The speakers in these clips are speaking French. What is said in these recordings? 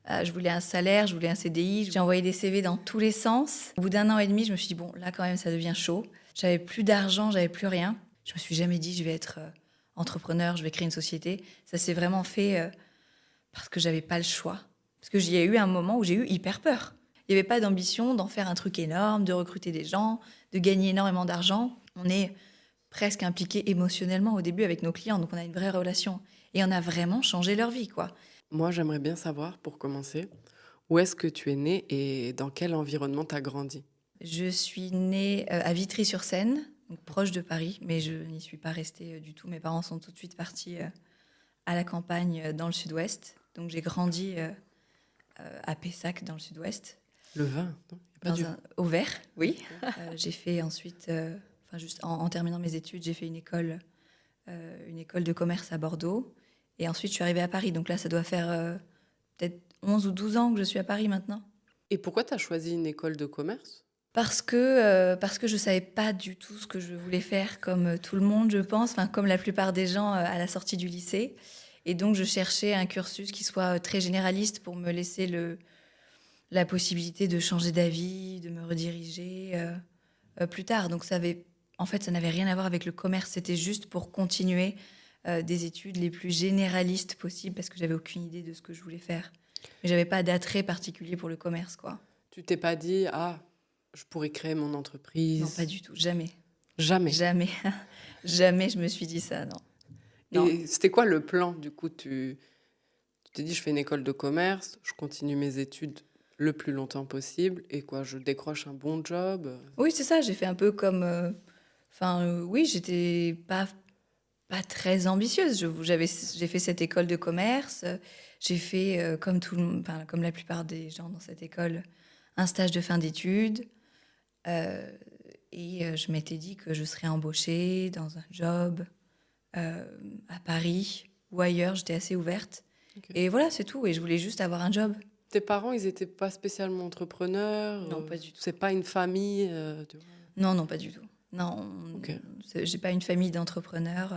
Je voulais un salaire, je voulais un CDI. J'ai envoyé des CV dans tous les sens. Au bout d'un an et demi, je me suis dit, bon, là, quand même, ça devient chaud. J'avais plus d'argent, j'avais plus rien. Je me suis jamais dit, je vais être entrepreneur, je vais créer une société. Ça s'est vraiment fait parce que j'avais pas le choix. Parce que j'y ai eu un moment où j'ai eu hyper peur. Il n'y avait pas d'ambition d'en faire un truc énorme, de recruter des gens, de gagner énormément d'argent. On est presque impliqué émotionnellement au début avec nos clients, donc on a une vraie relation. Et on a vraiment changé leur vie, quoi. Moi, j'aimerais bien savoir, pour commencer, où est-ce que tu es née et dans quel environnement tu as grandi? Je suis née à Vitry-sur-Seine, donc proche de Paris, mais je n'y suis pas restée du tout. Mes parents sont tout de suite partis à la campagne dans le sud-ouest. Donc j'ai grandi à Pessac dans le sud-ouest, Le vin, non? Y a pas du vin. au Vert, oui. Ok. J'ai fait ensuite, enfin juste en terminant mes études, j'ai fait une école de commerce à Bordeaux. Et ensuite je suis arrivée à Paris. Donc là, ça doit faire peut-être 11 ou 12 ans que je suis à Paris maintenant. Et pourquoi tu as choisi une école de commerce? Parce que je savais pas du tout ce que je voulais faire comme tout le monde, je pense, enfin, comme la plupart des gens à la sortie du lycée. Et donc, je cherchais un cursus qui soit très généraliste pour me laisser la possibilité de changer d'avis, de me rediriger plus tard. Donc, en fait, ça n'avait rien à voir avec le commerce. C'était juste pour continuer des études les plus généralistes possibles parce que j'avais aucune idée de ce que je voulais faire. Mais j'avais pas d'attrait particulier pour le commerce, quoi. Tu t'es pas dit, ah, je pourrais créer mon Non, pas entreprise? du tout, jamais. Jamais. Jamais, jamais je me suis dit ça, non. Non, Et c'était quoi le plan, du coup? Tu t'es dit, je fais une école de commerce, je continue mes études le plus longtemps possible, et quoi, je décroche un bon job? oui, c'est ça, j'ai fait un peu comme... Enfin, oui, j'étais pas très ambitieuse. J'ai fait cette école de commerce, j'ai fait, comme enfin, comme la plupart des gens dans cette école, un stage de fin d'études, euh, et je m'étais dit que je serais embauchée dans un job euh, à Paris ou ailleurs, j'étais assez ouverte. Ok. Et voilà, c'est tout, et je voulais juste avoir un job. Tes parents, ils étaient pas spécialement entrepreneurs? Non, pas du tout. C'est pas une famille, tu vois? Non, non, pas du tout. Non, Ok. j'ai pas une famille d'entrepreneurs.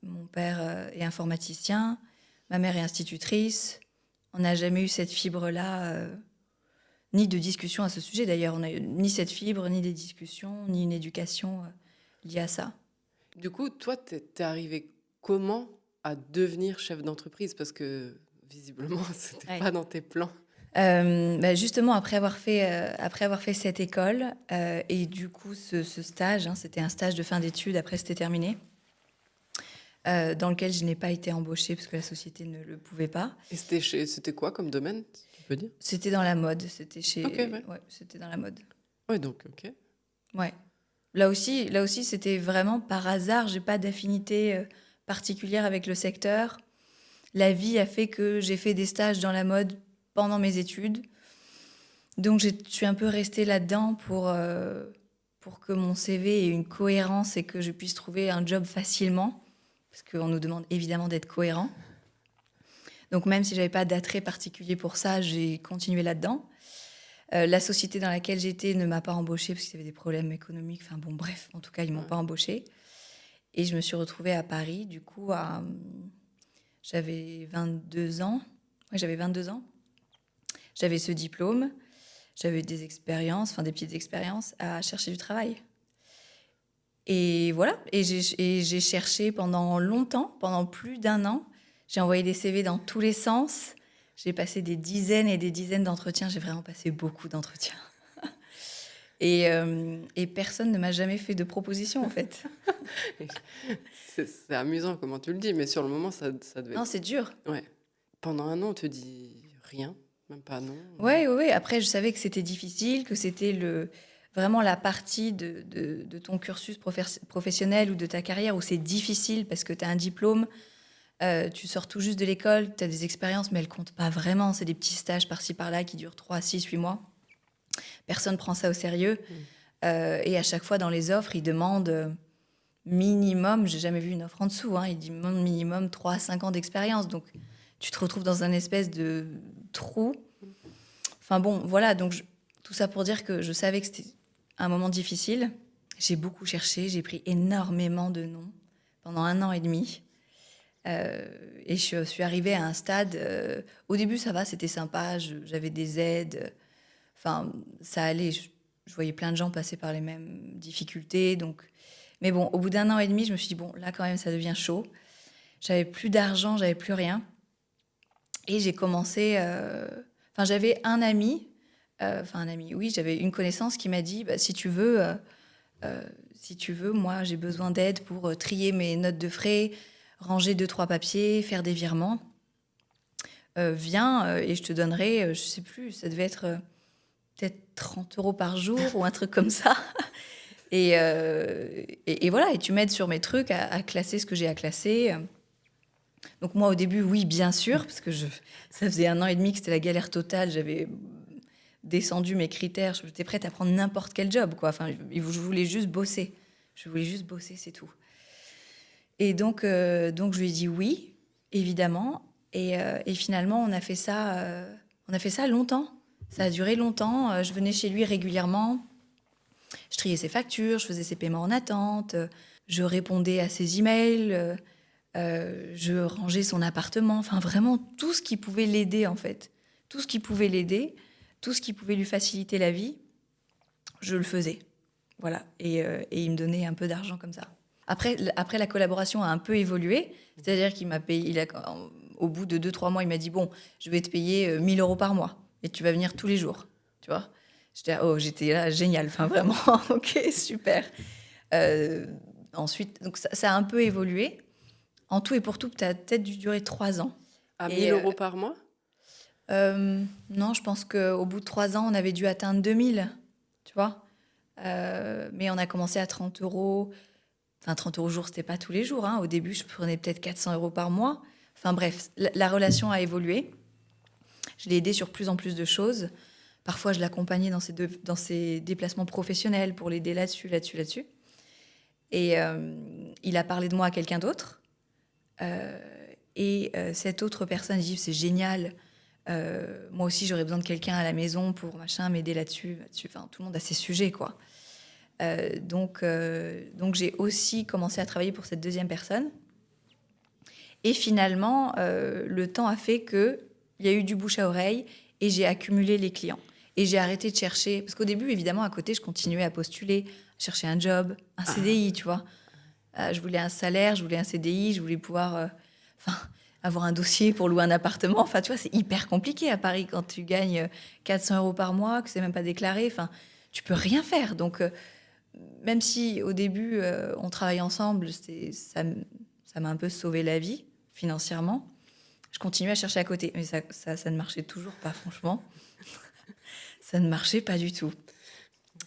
Mon père est informaticien, ma mère est institutrice. On n'a jamais eu cette fibre-là, ni de discussion à ce sujet d'ailleurs. On n'a eu ni cette fibre, ni des discussions, ni une éducation liée à ça. Du coup, toi, t'es arrivé comment à devenir chef d'entreprise? Parce que visiblement, c'était Ouais. pas dans tes plans. Justement, après avoir fait cette école et du coup ce stage, hein, c'était un stage de fin d'études, après c'était terminé, dans lequel je n'ai pas été embauchée parce que la société ne le pouvait pas. Et c'était quoi comme domaine, si tu peux dire? C'était dans la mode, Ok, ouais. ouais, c'était dans la mode. Ouais, donc, ok. Ouais. Là aussi, c'était vraiment par hasard. J'ai pas d'affinité particulière avec le secteur. La vie a fait que j'ai fait des stages dans la mode pendant mes études. Donc, je suis un peu restée là-dedans pour que mon CV ait une cohérence et que je puisse trouver un job facilement. Parce qu'on nous demande évidemment d'être cohérent. Donc, même si j'avais pas d'attrait particulier pour ça, j'ai continué là-dedans. La société dans laquelle j'étais ne m'a pas embauchée parce qu'il y avait des problèmes économiques. Enfin bon, bref, en tout cas, ils m'ont Ouais. pas embauchée. Et je me suis retrouvée à Paris, du coup, j'avais 22 ans. Ouais, j'avais 22 ans. J'avais ce diplôme. J'avais des expériences, enfin des petites expériences à chercher du travail. Et voilà, et j'ai cherché pendant longtemps, pendant plus d'un an. J'ai envoyé des CV dans tous les sens. J'ai passé des dizaines et des dizaines d'entretiens. J'ai vraiment passé beaucoup d'entretiens. Et personne ne m'a jamais fait de proposition, en fait. C'est amusant comment tu le dis, mais sur le moment, ça devait Non, être... c'est dur. Ouais. Pendant un an, on te dit rien, même pas non. Ouais, ouais, ouais. Après, je savais que c'était difficile, que c'était vraiment la partie de ton cursus professionnel ou de ta carrière où c'est difficile parce que tu as un diplôme, tu sors tout juste de l'école, tu as des expériences, mais elles comptent pas vraiment. C'est des petits stages par-ci par-là qui durent 3, 6, 8 mois. Personne prend ça au sérieux. Mm. Et à chaque fois, dans les offres, ils demandent minimum, j'ai jamais vu une offre en dessous, hein, ils demandent minimum 3 à 5 ans d'expérience. Donc, tu te retrouves dans un espèce de trou. Enfin bon, voilà, donc tout ça pour dire que je savais que c'était un moment difficile. J'ai beaucoup cherché, j'ai pris énormément de noms pendant un an et demi. Et je suis arrivée à un stade. Au début, ça va, c'était sympa. J'avais des aides. Enfin, ça allait. Je voyais plein de gens passer par les mêmes difficultés. Donc... Mais bon, au bout d'1 an et demi, je me suis dit, bon, là, quand même, ça devient chaud. J'avais plus d'argent, j'avais plus rien. Et j'ai commencé... Enfin, j'avais un ami. Enfin, un ami, oui, j'avais une connaissance qui m'a dit, bah, si tu veux, moi, j'ai besoin d'aide pour trier mes notes de frais, ranger 2, 3 papiers, faire des virements. Viens et je te donnerai, je sais plus, ça devait être peut-être 30 € par jour ou un truc comme ça. Et voilà, et tu m'aides sur mes trucs à classer ce que j'ai à classer. Donc moi, au début, oui, bien sûr, parce que ça faisait 1 an et demi que c'était la galère totale. J'avais descendu mes critères. J'étais prête à prendre n'importe quel job, quoi. Enfin, je voulais juste bosser. Je voulais juste bosser, c'est tout. Et donc je lui ai dit oui, évidemment. Et finalement, on a fait ça longtemps. Ça a duré longtemps. Je venais chez lui régulièrement. Je triais ses factures, je faisais ses paiements en attente, je répondais à ses emails, je rangeais son appartement. Enfin, vraiment tout ce qui pouvait l'aider, en fait. Tout ce qui pouvait l'aider, tout ce qui pouvait lui faciliter la vie, je le faisais. Voilà. Et il me donnait un peu d'argent comme ça. Après, la collaboration a un peu évolué. C'est-à-dire qu'il m'a payé... au bout de 2, 3 mois, il m'a dit, bon, je vais te payer 1 000 € par mois. Et tu vas venir tous les jours. Tu vois ? J'étais là, génial. Enfin, vraiment, ok, super. Ensuite, donc ça a un peu évolué. En tout et pour tout, ça a peut-être dû durer 3 ans. À 1 000 € par mois? Non, je pense qu'au bout de 3 ans, on avait dû atteindre 2 000, tu vois. Mais on a commencé à 30 €. Enfin, 30 € au jour, c'était pas tous les jours. Hein. Au début, je prenais peut-être 400 € par mois. Enfin bref, la relation a évolué. Je l'ai aidé sur plus en plus de choses. Parfois, je l'accompagnais dans ses déplacements professionnels pour l'aider là-dessus. Et il a parlé de moi à quelqu'un d'autre. Cette autre personne dit, c'est génial. Moi aussi, j'aurais besoin de quelqu'un à la maison pour m'aider là-dessus. Enfin, tout le monde a ses sujets, quoi. Donc, j'ai aussi commencé à travailler pour cette deuxième personne. Et finalement, le temps a fait qu'il y a eu du bouche à oreille et j'ai accumulé les clients. Et j'ai arrêté de chercher. Parce qu'au début, évidemment, à côté, je continuais à postuler, à chercher un job, un CDI, tu vois. Je voulais un salaire, je voulais un CDI, je voulais pouvoir avoir un dossier pour louer un appartement. Enfin, tu vois, c'est hyper compliqué à Paris quand tu gagnes 400 € par mois, que c'est même pas déclaré. Enfin, tu peux rien faire. Donc, même si au début, on travaille ensemble, ça m'a un peu sauvé la vie financièrement. Je continuais à chercher à côté. Mais ça ne marchait toujours pas, franchement. Ça ne marchait pas du tout.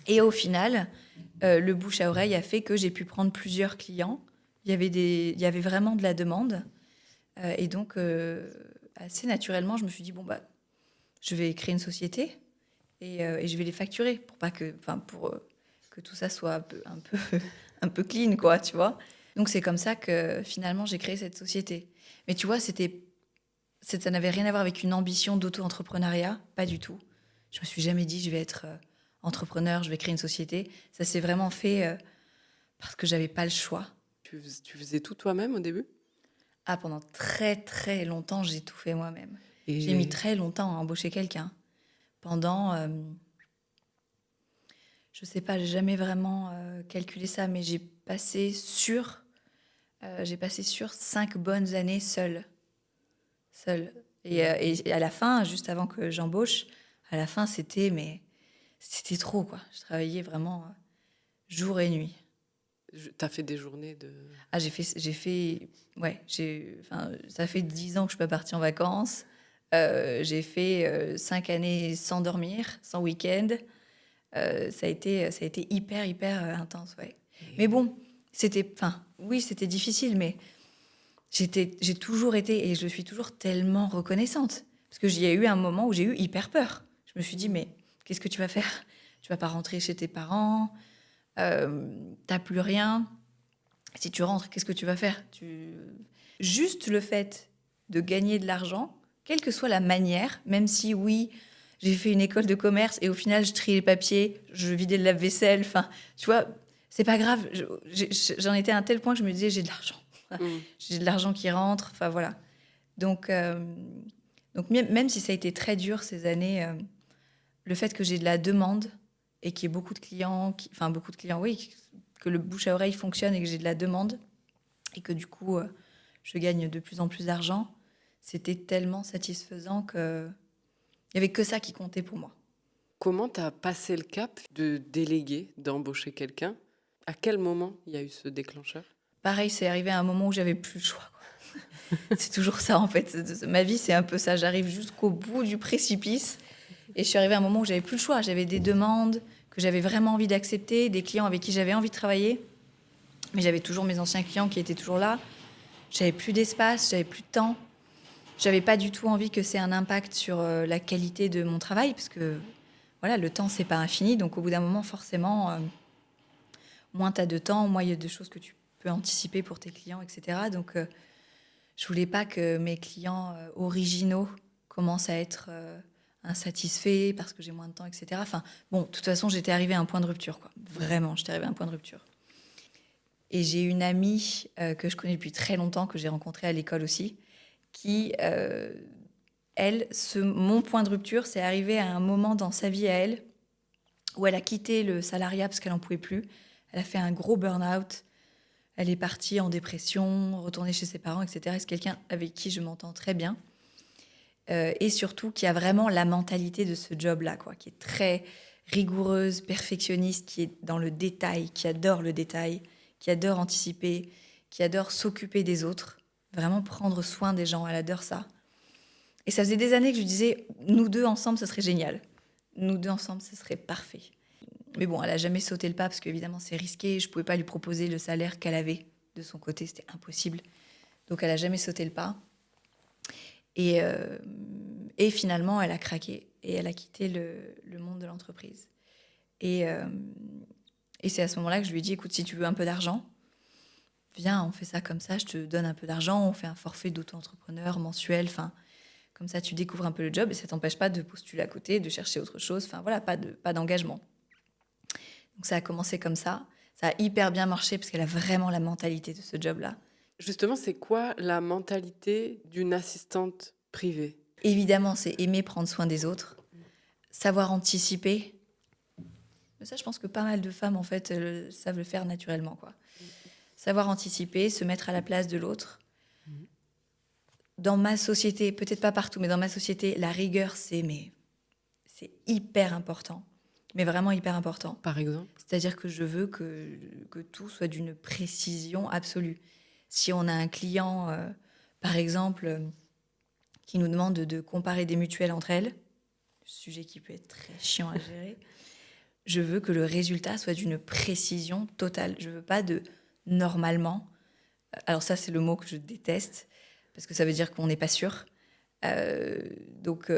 Et au final, le bouche à oreille a fait que j'ai pu prendre plusieurs clients. Il y avait vraiment de la demande. Et donc, assez naturellement, je me suis dit, bon, bah, je vais créer une société et je vais les facturer pour que tout ça soit un peu clean, quoi, tu vois. Donc, c'est comme ça que finalement, j'ai créé cette société. Mais tu vois, ça n'avait rien à voir avec une ambition d'auto-entrepreneuriat, pas du tout. Je me suis jamais dit, je vais être entrepreneur, je vais créer une société. Ça s'est vraiment fait parce que j'avais pas le choix. Tu faisais tout toi-même au début? Pendant très très longtemps, j'ai tout fait moi-même. Et... J'ai mis très longtemps à embaucher quelqu'un. Pendant, je sais pas, j'ai jamais vraiment calculé ça, mais j'ai passé sur 5 bonnes années seule. Et à la fin, juste avant que j'embauche, à la fin, c'était trop, quoi. Je travaillais vraiment jour et nuit. T'as fait des journées de... ça fait 10 ans que je suis pas partie en vacances. J'ai fait 5 années sans dormir, sans week-end. Ça a été hyper, hyper intense, ouais. Mais bon, c'était difficile, mais j'ai toujours été, et je suis toujours tellement reconnaissante. Parce que j'y ai eu un moment où j'ai eu hyper peur. Je me suis dit, mais qu'est-ce que tu vas faire? Tu vas pas rentrer chez tes parents, t'as plus rien. Si tu rentres, qu'est-ce que tu vas faire? Juste le fait de gagner de l'argent, quelle que soit la manière, même si, oui, j'ai fait une école de commerce et au final, je triais les papiers, je vidais le lave-vaisselle, enfin, tu vois, c'est pas grave. J'en étais à un tel point que je me disais, j'ai de l'argent. Mmh. J'ai de l'argent qui rentre, enfin voilà. Donc, même si ça a été très dur ces années, le fait que j'ai de la demande et qu'il y ait beaucoup de clients, enfin beaucoup de clients, oui, que le bouche à oreille fonctionne et que j'ai de la demande et que du coup, je gagne de plus en plus d'argent, c'était tellement satisfaisant que il y avait que ça qui comptait pour moi. Comment tu as passé le cap de déléguer, d'embaucher quelqu'un? À quel moment il y a eu ce déclencheur? Pareil, c'est arrivé à un moment où j'avais plus le choix, quoi. C'est toujours ça en fait. Ma vie, c'est un peu ça. J'arrive jusqu'au bout du précipice et je suis arrivée à un moment où j'avais plus le choix. J'avais des demandes que j'avais vraiment envie d'accepter, des clients avec qui j'avais envie de travailler, mais j'avais toujours mes anciens clients qui étaient toujours là. J'avais plus d'espace, j'avais plus de temps. J'avais pas du tout envie que c'est un impact sur la qualité de mon travail parce que voilà, le temps c'est pas infini. Donc au bout d'un moment, forcément, moins tu as de temps, moins il y a de choses que tu peux anticiper pour tes clients, etc. Donc je voulais pas que mes clients originaux commencent à être insatisfaits parce que j'ai moins de temps, etc. Enfin, bon, de toute façon, j'étais arrivée à un point de rupture, quoi. Vraiment, j'étais arrivée à un point de rupture. Et j'ai une amie que je connais depuis très longtemps, que j'ai rencontrée à l'école aussi, qui, elle, mon point de rupture, c'est arrivé à un moment dans sa vie à elle, où elle a quitté le salariat parce qu'elle n'en pouvait plus. Elle a fait un gros burn-out. Elle est partie en dépression, retournée chez ses parents, etc. C'est quelqu'un avec qui je m'entends très bien. Et surtout, qui a vraiment la mentalité de ce job-là, quoi, qui est très rigoureuse, perfectionniste, qui est dans le détail, qui adore le détail, qui adore anticiper, qui adore s'occuper des autres, vraiment prendre soin des gens. Elle adore ça. Et ça faisait des années que je lui disais, nous deux ensemble, ce serait génial. Nous deux ensemble, ce serait parfait. Mais bon, elle a jamais sauté le pas parce qu'évidemment, c'est risqué. Je pouvais pas lui proposer le salaire qu'elle avait de son côté, c'était impossible. Donc, elle a jamais sauté le pas. Et finalement, elle a craqué et elle a quitté le monde de l'entreprise. Et c'est à ce moment-là que je lui ai dit, écoute, si tu veux un peu d'argent, viens, on fait ça comme ça, je te donne un peu d'argent, on fait un forfait d'auto-entrepreneur mensuel, enfin, comme ça, tu découvres un peu le job et ça t'empêche pas de postuler à côté, de chercher autre chose, enfin voilà, pas d'engagement. Donc ça a commencé comme ça. Ça a hyper bien marché parce qu'elle a vraiment la mentalité de ce job-là. Justement, c'est quoi la mentalité d'une assistante privée? Évidemment, c'est aimer prendre soin des autres, savoir anticiper. Mais ça, je pense que pas mal de femmes, en fait, savent le faire naturellement, quoi. Savoir anticiper, se mettre à la place de l'autre. Dans ma société, peut-être pas partout, mais dans ma société, la rigueur, c'est hyper important. Mais vraiment hyper important. Par exemple? C'est-à-dire que je veux que tout soit d'une précision absolue. Si on a un client, par exemple, qui nous demande de comparer des mutuelles entre elles, sujet qui peut être très chiant à gérer, je veux que le résultat soit d'une précision totale. Je veux pas de normalement. Alors ça, c'est le mot que je déteste, parce que ça veut dire qu'on n'est pas sûr. Donc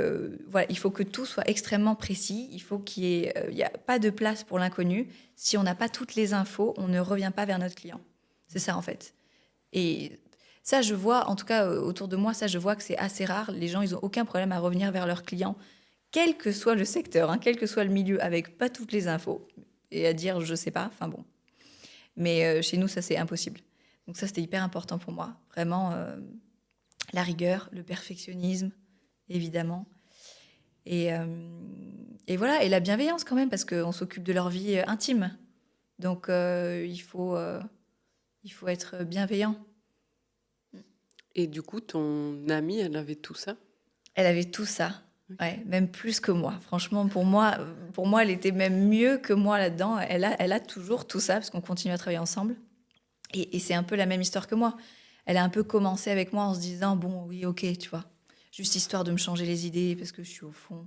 voilà, il faut que tout soit extrêmement précis. Il faut qu'il y ait, il y a pas de place pour l'inconnu. Si on n'a pas toutes les infos, on ne revient pas vers notre client. C'est ça en fait. Et ça, je vois, en tout cas autour de moi, ça, je vois que c'est assez rare. Les gens, ils n'ont aucun problème à revenir vers leurs clients, quel que soit le secteur, hein, quel que soit le milieu, avec pas toutes les infos et à dire je sais pas. Enfin bon. Mais chez nous, ça c'est impossible. Donc ça, c'était hyper important pour moi. Vraiment. La rigueur, le perfectionnisme, évidemment. Et, euh, et voilà, et la bienveillance quand même, parce qu'on s'occupe de leur vie intime. Donc il faut être bienveillant. Et du coup, ton amie, elle avait tout ça? Elle avait tout ça, ouais, même plus que moi. Franchement, pour moi, elle était même mieux que moi là-dedans. Elle a toujours tout ça, parce qu'on continue à travailler ensemble. Et c'est un peu la même histoire que moi. Elle a un peu commencé avec moi en se disant, bon, oui, ok, tu vois, juste histoire de me changer les idées, parce que je suis au fond.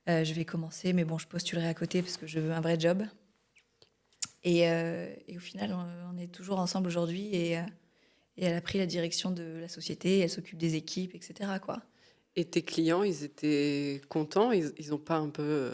Je vais commencer, mais bon, je postulerai à côté parce que je veux un vrai job. Et au final, on est toujours ensemble aujourd'hui et elle a pris la direction de la société, elle s'occupe des équipes, etc., quoi. Et tes clients, ils étaient contents? Ils ont pas un peu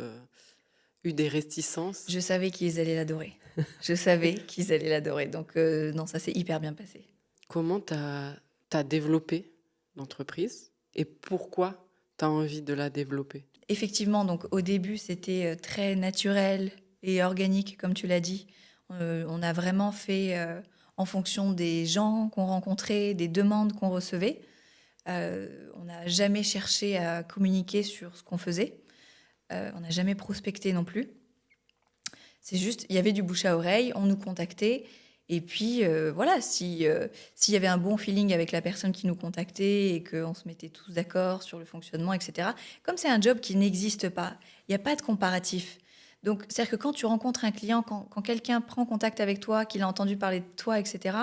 eu des réticences? Je savais qu'ils allaient l'adorer. Je savais qu'ils allaient l'adorer. Donc, non, ça s'est hyper bien passé. Comment t'as développé l'entreprise et pourquoi t'as envie de la développer? Effectivement, donc au début, c'était très naturel et organique, comme tu l'as dit. On a vraiment fait en fonction des gens qu'on rencontrait, des demandes qu'on recevait. On n'a jamais cherché à communiquer sur ce qu'on faisait. On n'a jamais prospecté non plus. C'est juste, il y avait du bouche à oreille, on nous contactait. Et puis, voilà, s'il y avait un bon feeling avec la personne qui nous contactait et qu'on se mettait tous d'accord sur le fonctionnement, etc. Comme c'est un job qui n'existe pas, il n'y a pas de comparatif. Donc, c'est-à-dire que quand tu rencontres un client, quand quelqu'un prend contact avec toi, qu'il a entendu parler de toi, etc.,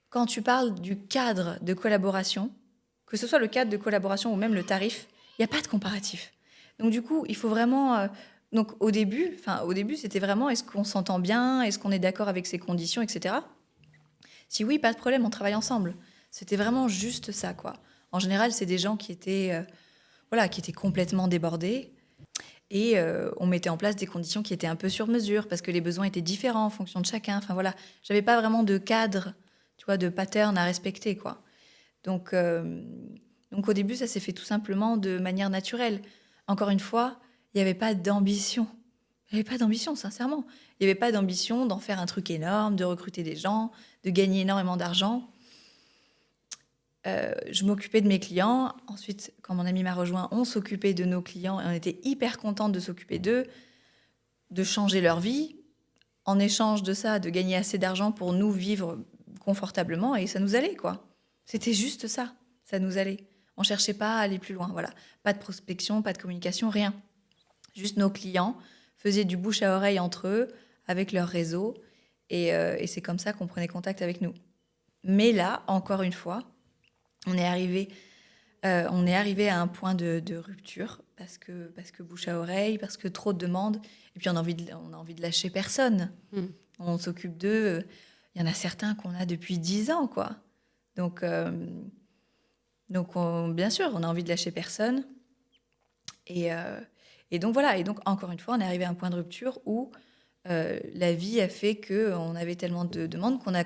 quand tu parles du cadre de collaboration, que ce soit le cadre de collaboration ou même le tarif, il n'y a pas de comparatif. Donc du coup, il faut vraiment... donc au début, c'était vraiment est-ce qu'on s'entend bien, est-ce qu'on est d'accord avec ces conditions, etc. Si oui, pas de problème, on travaille ensemble. C'était vraiment juste ça, quoi. En général, c'est des gens qui étaient, voilà, qui étaient complètement débordés. Et on mettait en place des conditions qui étaient un peu sur mesure parce que les besoins étaient différents en fonction de chacun. Enfin voilà, j'avais pas vraiment de cadre, tu vois, de pattern à respecter, quoi. Donc, donc au début, ça s'est fait tout simplement de manière naturelle. Encore une fois, il n'y avait pas d'ambition. Il n'y avait pas d'ambition, sincèrement. Il n'y avait pas d'ambition d'en faire un truc énorme, de recruter des gens, de gagner énormément d'argent. Je m'occupais de mes clients. Ensuite, quand mon ami m'a rejoint, on s'occupait de nos clients et on était hyper contente de s'occuper d'eux, de changer leur vie. En échange de ça, de gagner assez d'argent pour nous vivre confortablement et ça nous allait, quoi. C'était juste ça, ça nous allait. On cherchait pas à aller plus loin, voilà. Pas de prospection, pas de communication, rien. Juste nos clients faisaient du bouche à oreille entre eux, avec leur réseau, et c'est comme ça qu'on prenait contact avec nous. Mais là, encore une fois, on est arrivé à un point de rupture parce que bouche à oreille, parce que trop de demandes, et puis on a envie de lâcher personne. Mm. On s'occupe d'eux. Il y en a certains qu'on a depuis 10 ans, quoi. Donc, bien sûr, on a envie de lâcher personne. Et donc voilà. Et donc encore une fois, on est arrivé à un point de rupture où la vie a fait qu'on avait tellement de demandes qu'on a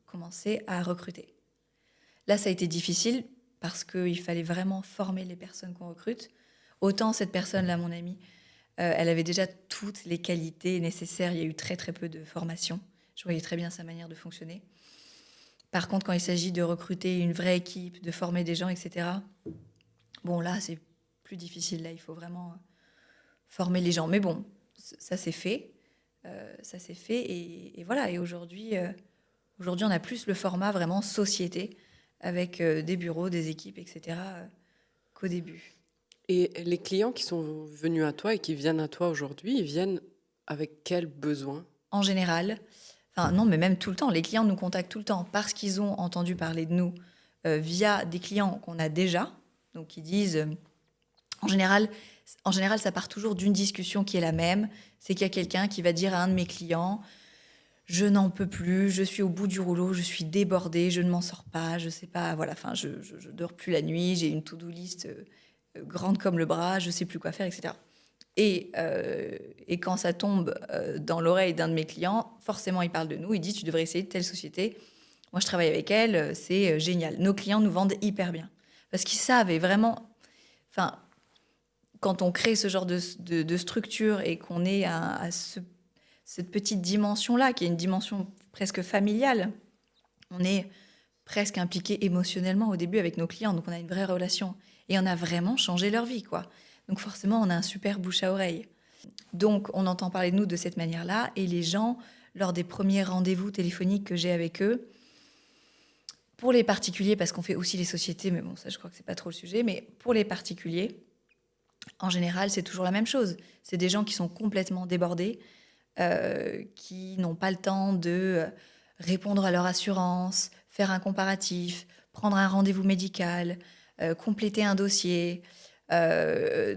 commencé à recruter. Là, ça a été difficile parce qu'il fallait vraiment former les personnes qu'on recrute. Autant cette personne-là, mon amie, elle avait déjà toutes les qualités nécessaires. Il y a eu très très peu de formation. Je voyais très bien sa manière de fonctionner. Par contre, quand il s'agit de recruter une vraie équipe, de former des gens, etc., bon, là, c'est plus difficile. Là, il faut vraiment former les gens. Mais bon, ça s'est fait. Ça s'est fait. Et voilà. Et aujourd'hui, on a plus le format vraiment société, avec des bureaux, des équipes, etc., qu'au début. Et les clients qui sont venus à toi et qui viennent à toi aujourd'hui, ils viennent avec quels besoins? En général, enfin non, mais même tout le temps, les clients nous contactent tout le temps parce qu'ils ont entendu parler de nous via des clients qu'on a déjà. Donc ils disent, en général, ça part toujours d'une discussion qui est la même. C'est qu'il y a quelqu'un qui va dire à un de mes clients, je n'en peux plus, je suis au bout du rouleau, je suis débordée, je ne m'en sors pas, je sais pas, voilà, enfin, je dors plus la nuit, j'ai une to-do list grande comme le bras, je sais plus quoi faire, etc. Et quand ça tombe dans l'oreille d'un de mes clients, forcément, il parle de nous, il dit, tu devrais essayer de telle société. Moi, je travaille avec elle, c'est génial. Nos clients nous vendent hyper bien. Parce qu'ils savent, et vraiment, enfin, quand on crée ce genre de structure et qu'on est à cette petite dimension-là, qui est une dimension presque familiale, on est presque impliqué émotionnellement au début avec nos clients, donc on a une vraie relation. Et on a vraiment changé leur vie, quoi. Donc forcément, on a un super bouche à oreille. Donc on entend parler de nous de cette manière-là, et les gens, lors des premiers rendez-vous téléphoniques que j'ai avec eux, pour les particuliers, parce qu'on fait aussi les sociétés, mais bon, ça je crois que c'est pas trop le sujet, mais pour les particuliers, en général, c'est toujours la même chose. C'est des gens qui sont complètement débordés, qui n'ont pas le temps de répondre à leur assurance, faire un comparatif, prendre un rendez-vous médical, compléter un dossier,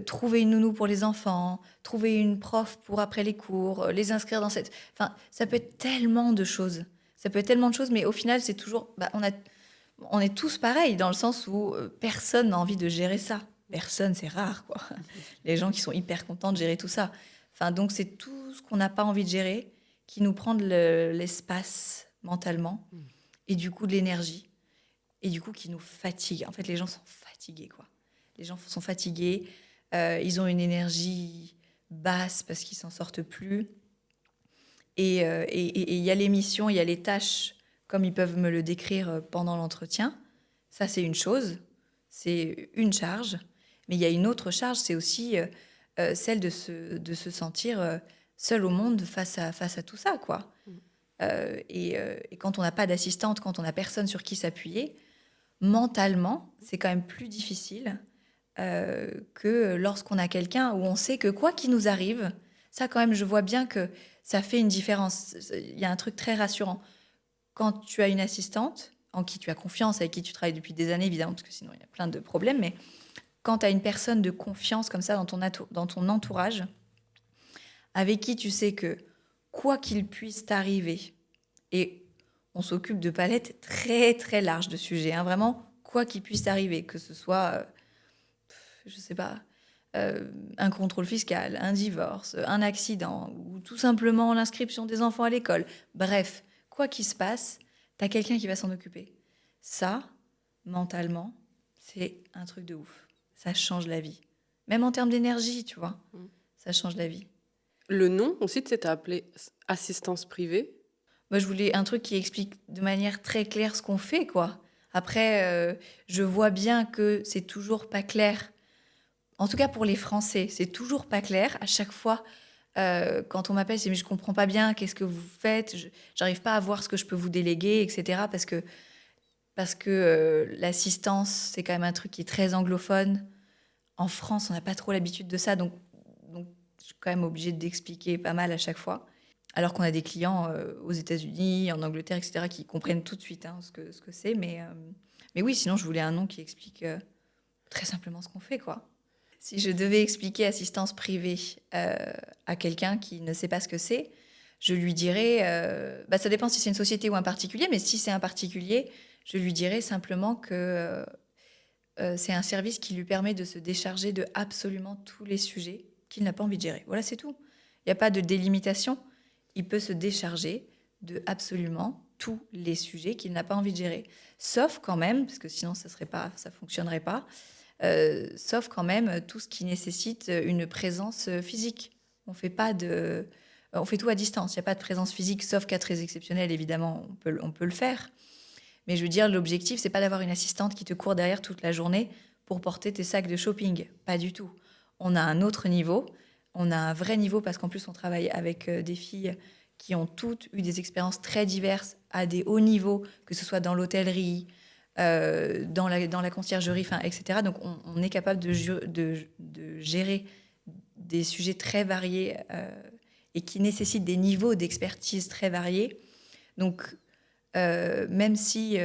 trouver une nounou pour les enfants, trouver une prof pour après les cours, les inscrire dans cette... Enfin, ça peut être tellement de choses. Ça peut être tellement de choses, mais au final, c'est toujours... on est tous pareils, dans le sens où personne n'a envie de gérer ça. Personne, c'est rare, quoi. Les gens qui sont hyper contents de gérer tout ça. Enfin, donc, c'est tout ce qu'on n'a pas envie de gérer qui nous prend de l'espace mentalement et du coup de l'énergie et du coup qui nous fatigue. En fait, les gens sont fatigués, quoi. Les gens sont fatigués, ils ont une énergie basse parce qu'ils s'en sortent plus Et il y a les missions, il y a les tâches, comme ils peuvent me le décrire pendant l'entretien. Ça, c'est une chose, c'est une charge. Mais il y a une autre charge, c'est aussi celle de se sentir seul au monde face à tout ça, quoi. Et quand on n'a pas d'assistante, quand on n'a personne sur qui s'appuyer, mentalement, c'est quand même plus difficile que lorsqu'on a quelqu'un où on sait que quoi qu'il nous arrive, ça quand même, je vois bien que ça fait une différence. Il y a un truc très rassurant. Quand tu as une assistante en qui tu as confiance, avec qui tu travailles depuis des années, évidemment, parce que sinon il y a plein de problèmes, mais quand tu as une personne de confiance comme ça dans ton entourage, avec qui tu sais que quoi qu'il puisse t'arriver, et on s'occupe de palettes très très larges de sujets, hein, vraiment, quoi qu'il puisse t'arriver, que ce soit, je sais pas, un contrôle fiscal, un divorce, un accident, ou tout simplement l'inscription des enfants à l'école. Bref, quoi qu'il se passe, t'as quelqu'un qui va s'en occuper. Ça, mentalement, c'est un truc de ouf. Ça change la vie. Même en termes d'énergie, tu vois, ça change la vie. Le nom aussi, tu sais, t'as appelé assistance privée. Moi, je voulais un truc qui explique de manière très claire ce qu'on fait, quoi. Après, je vois bien que c'est toujours pas clair. En tout cas, pour les Français, c'est toujours pas clair. À chaque fois, quand on m'appelle, c'est mais je comprends pas bien, qu'est-ce que vous faites? J'arrive pas à voir ce que je peux vous déléguer, etc. Parce que l'assistance, c'est quand même un truc qui est très anglophone. En France, on n'a pas trop l'habitude de ça, donc je suis quand même obligée d'expliquer pas mal à chaque fois. Alors qu'on a des clients aux États-Unis, en Angleterre, etc., qui comprennent tout de suite hein, ce que c'est. Mais oui, sinon, je voulais un nom qui explique très simplement ce qu'on fait, quoi. Si je devais expliquer assistance privée à quelqu'un qui ne sait pas ce que c'est, je lui dirais, ça dépend si c'est une société ou un particulier, mais si c'est un particulier, je lui dirais simplement que c'est un service qui lui permet de se décharger de absolument tous les sujets qu'il n'a pas envie de gérer. Voilà, c'est tout. Il n'y a pas de délimitation. Il peut se décharger de absolument tous les sujets qu'il n'a pas envie de gérer. Sauf quand même, parce que sinon ça ne fonctionnerait pas, sauf quand même tout ce qui nécessite une présence physique. On fait tout à distance. Il n'y a pas de présence physique, sauf cas très exceptionnel, évidemment, on peut le faire. Mais je veux dire, l'objectif, c'est pas d'avoir une assistante qui te court derrière toute la journée pour porter tes sacs de shopping. Pas du tout. On a un autre niveau. On a un vrai niveau parce qu'en plus, on travaille avec des filles qui ont toutes eu des expériences très diverses à des hauts niveaux, que ce soit dans l'hôtellerie, dans la conciergerie, etc. Donc, on est capable de gérer des sujets très variés et qui nécessitent des niveaux d'expertise très variés. Donc, même si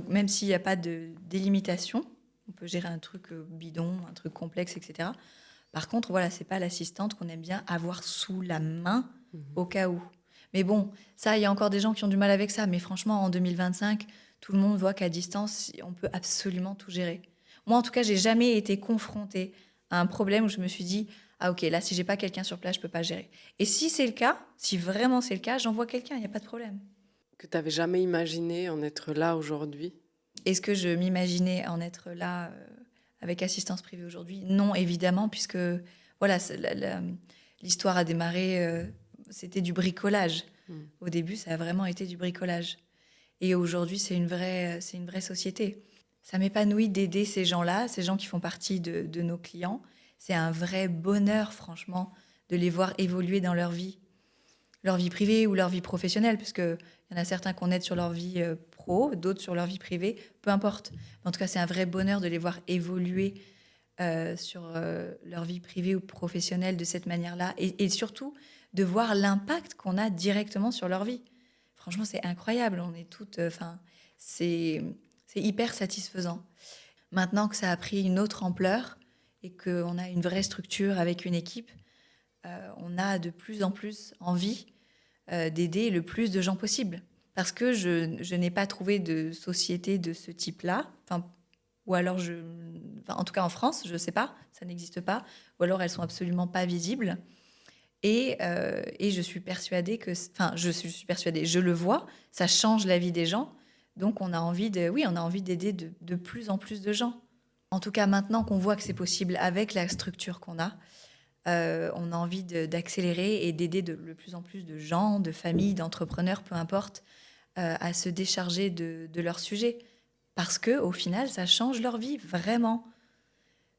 même s'il n'y a pas de délimitation, on peut gérer un truc bidon, un truc complexe, etc. Par contre, voilà, c'est pas l'assistante qu'on aime bien avoir sous la main au cas où. Mais bon, ça, il y a encore des gens qui ont du mal avec ça. Mais franchement, en 2025, tout le monde voit qu'à distance, on peut absolument tout gérer. Moi, en tout cas, j'ai jamais été confrontée à un problème où je me suis dit, ah ok, là, si j'ai pas quelqu'un sur place, je peux pas gérer. Et si c'est le cas, si vraiment c'est le cas, j'envoie quelqu'un, il n'y a pas de problème. Que tu n'avais jamais imaginé en être là aujourd'hui? Est-ce que je m'imaginais en être là avec assistance privée aujourd'hui? Non, évidemment, puisque voilà, l'histoire a démarré, c'était du bricolage. Au début, ça a vraiment été du bricolage. Et aujourd'hui, c'est une vraie société. Ça m'épanouit d'aider ces gens-là, ces gens qui font partie de nos clients. C'est un vrai bonheur, franchement, de les voir évoluer dans leur vie privée ou leur vie professionnelle, parce qu'il y en a certains qu'on aide sur leur vie pro, d'autres sur leur vie privée, peu importe. En tout cas, c'est un vrai bonheur de les voir évoluer sur leur vie privée ou professionnelle de cette manière-là, et surtout de voir l'impact qu'on a directement sur leur vie. Franchement, c'est incroyable. On est toutes, c'est hyper satisfaisant. Maintenant que ça a pris une autre ampleur et qu'on a une vraie structure avec une équipe, on a de plus en plus envie d'aider le plus de gens possible. Parce que je n'ai pas trouvé de société de ce type-là. Ou alors, en tout cas en France, je ne sais pas, ça n'existe pas. Ou alors elles sont absolument pas visibles. Et je suis persuadée je le vois, ça change la vie des gens. Donc on a envie d'aider de plus en plus de gens. En tout cas, maintenant qu'on voit que c'est possible avec la structure qu'on a, On a envie d'accélérer et d'aider le plus en plus de gens, de familles, d'entrepreneurs, peu importe, à se décharger de leur sujet. Parce que au final, ça change leur vie, vraiment.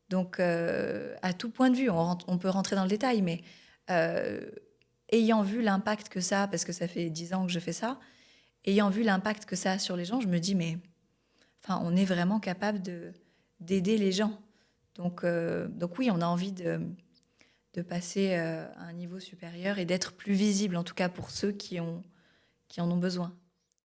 Donc, à tout point de vue, on peut rentrer dans le détail, mais euh, ayant vu l'impact que ça a, parce que ça fait 10 ans que je fais ça, ayant vu l'impact que ça a sur les gens, je me dis, mais enfin, on est vraiment capable d'aider les gens. Donc oui, on a envie de passer à un niveau supérieur et d'être plus visible, en tout cas pour ceux qui en ont besoin.